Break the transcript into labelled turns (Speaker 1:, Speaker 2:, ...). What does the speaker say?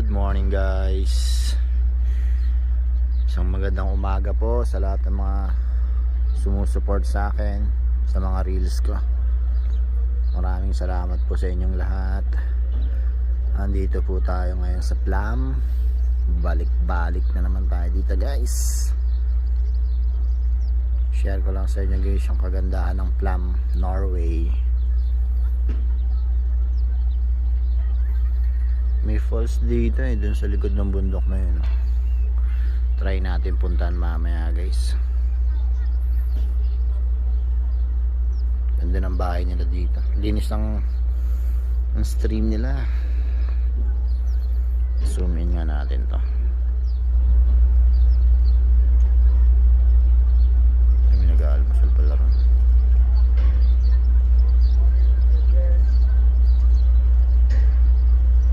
Speaker 1: Good morning guys. Isang magandang umaga po sa lahat ng mga sumusuport sa akin sa mga reels ko. Maraming salamat po sa inyong lahat. Andito po tayo ngayon sa Plum. Balik-balik na naman tayo dito guys. Share ko lang sa inyo guys yung kagandahan ng Plum, Norway. May falls dito dun sa likod ng bundok na yun. Try natin puntahan mamaya guys. Ganda ng bahay nila dito. Linis ng stream nila. Zoom in nga natin to.